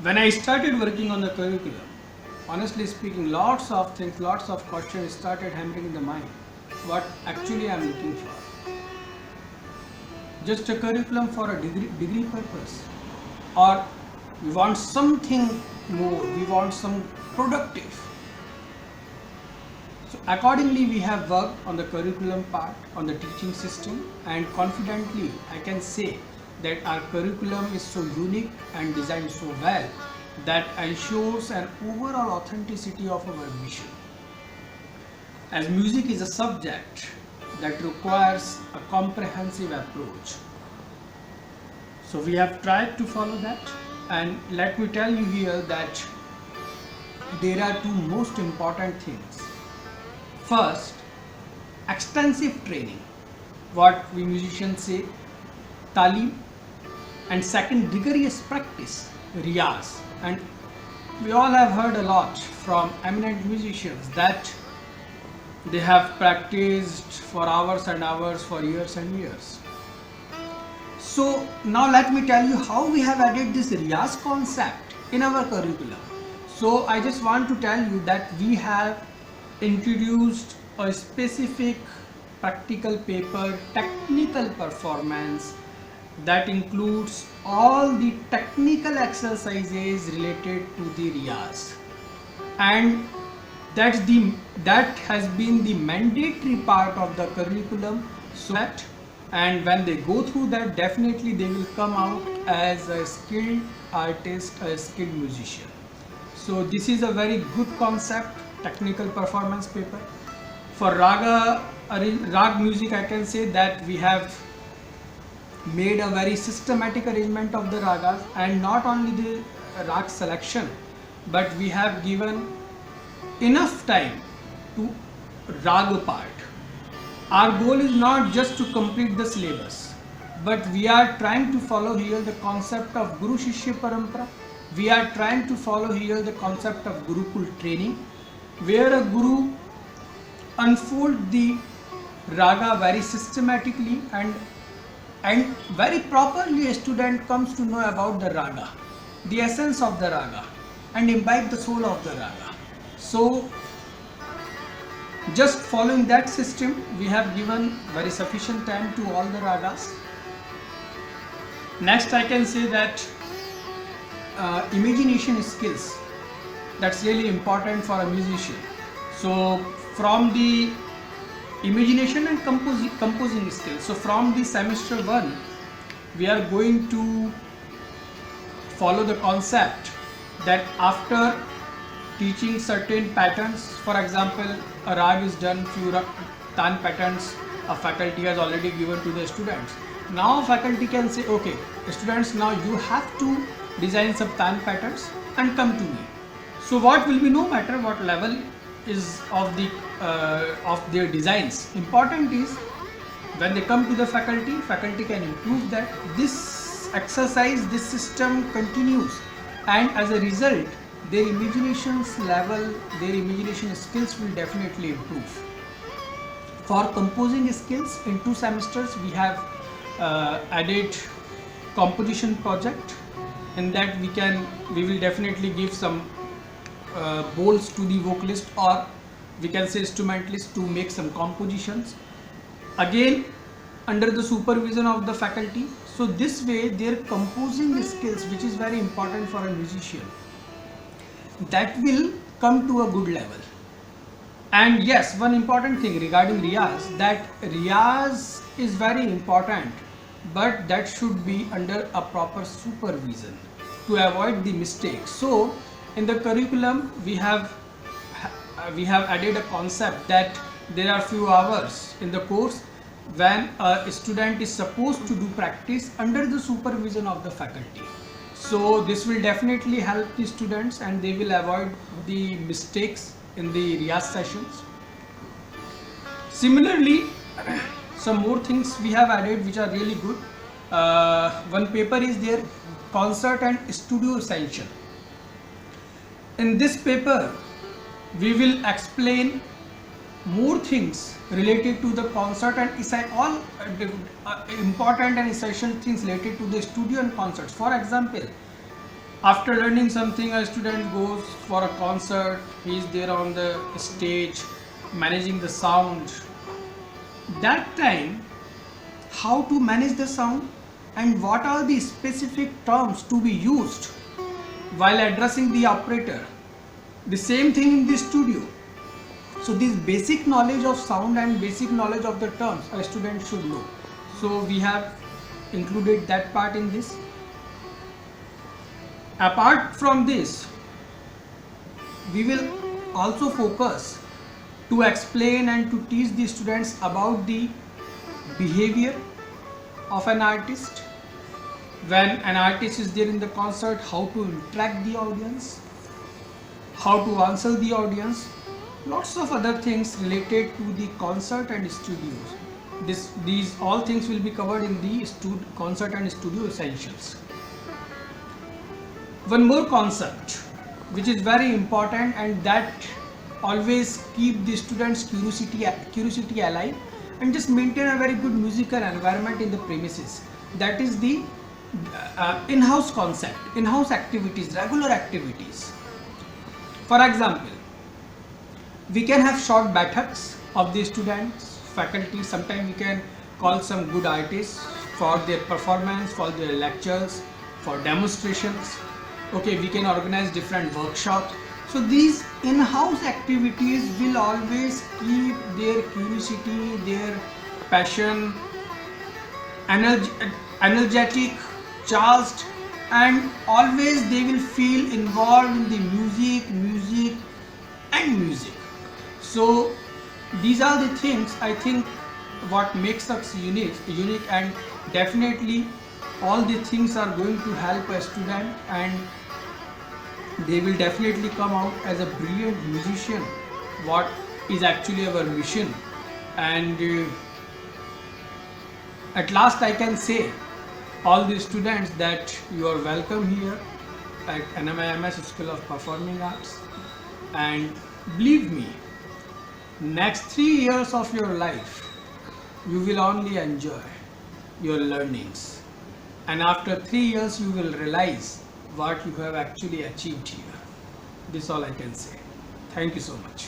When I started working on the curriculum, honestly speaking, lots of things, lots of questions started hammering in the mind. What actually I'm looking for? Just a curriculum for a degree purpose, or we want something more, we want some productive. So accordingly, we have worked on the curriculum part, on the teaching system, and confidently I can say that our curriculum is so unique and designed so well that ensures an overall authenticity of our mission. As music is a subject that requires a comprehensive approach, so we have tried to follow that, and let me tell you here that there are two most important things. First, extensive training, what we musicians say, talim, and second, rigorous practice, riyaz. And we all have heard a lot from eminent musicians that they have practiced for hours and hours, for years and years. So now let me tell you how we have added this riyaz concept in our curriculum. So I just want to tell you that we have introduced a specific practical paper, technical performance, that includes all the technical exercises related to the riyaz, and that has been the mandatory part of the curriculum, so that, and when they go through that, definitely they will come out as a skilled artist, a skilled musician. So this is a very good concept, technical performance paper. For rag music, I can say that we have made a very systematic arrangement of the ragas, and not only the rag selection, but we have given enough time to rag part. Our goal is not just to complete the syllabus, but we are trying to follow here the concept of Guru Shishya Parampara. We are trying to follow here the concept of Gurukul training, where a Guru unfolds the raga very systematically, and very properly a student comes to know about the raga, the essence of the raga, and imbibe the soul of the raga. So just following that system, we have given very sufficient time to all the ragas. Next, I can say that imagination skills, that's really important for a musician. So from the imagination and composing skills, so from the semester 1 we are going to follow the concept that after teaching certain patterns, for example, a rag is done, few tan patterns a faculty has already given to the students. Now faculty can say, okay students, now you have to design some tan patterns and come to me. So what will be, no matter what level is of their designs, important is when they come to the faculty can improve that. This exercise, this system continues, and as a result their imaginations level, their imagination skills will definitely improve. For composing skills, in 2 semesters we have added composition project. In that we will definitely give some bowls to the vocalist, or we can say instrumentalist, to make some compositions, again under the supervision of the faculty. So this way their composing skills, which is very important for a musician, that will come to a good level. And yes, one important thing regarding riyaz, that riyaz is very important, but that should be under a proper supervision to avoid the mistakes. So in the curriculum we have added a concept that there are few hours in the course when a student is supposed to do practice under the supervision of the faculty. So this will definitely help the students, and they will avoid the mistakes in the riyaz sessions. Similarly, some more things we have added which are really good. One paper is there, concert and studio essential. In this paper we will explain more things related to the concert and all important and essential things related to the studio and concerts. For example, After learning something, a student goes for a concert, he is there on the stage managing the sound. That time, how to manage the sound and what are the specific terms to be used while addressing the operator. The same thing in the studio. So this basic knowledge of sound and basic knowledge of the terms a student should know. So we have included that part in this. Apart from this, we will also focus to explain and to teach the students about the behavior of an artist. When an artist is there in the concert, how to interact the audience, how to answer the audience, lots of other things related to the concert and studios. These all things will be covered in the concert and studio essentials. One more concept which is very important and that always keep the students' curiosity alive and just maintain a very good musical environment in the premises. That is the in-house concept, in-house activities, regular activities. For example, we can have short baithaks of the students, faculty. Sometimes we can call some good artists for their performance, for their lectures, for demonstrations. Okay, we can organize different workshops. So these in-house activities will always keep their curiosity, their passion, energetic, charged, and always they will feel involved in the music. So these are the things I think what makes us unique, and definitely all the things are going to help a student and they will definitely come out as a brilliant musician, what is actually our mission. And at last I can say all the students that you are welcome here at NMIMS School of Performing Arts, and believe me, next 3 years of your life you will only enjoy your learnings, and after 3 years you will realize what you have actually achieved here. This is all I can say. Thank you so much.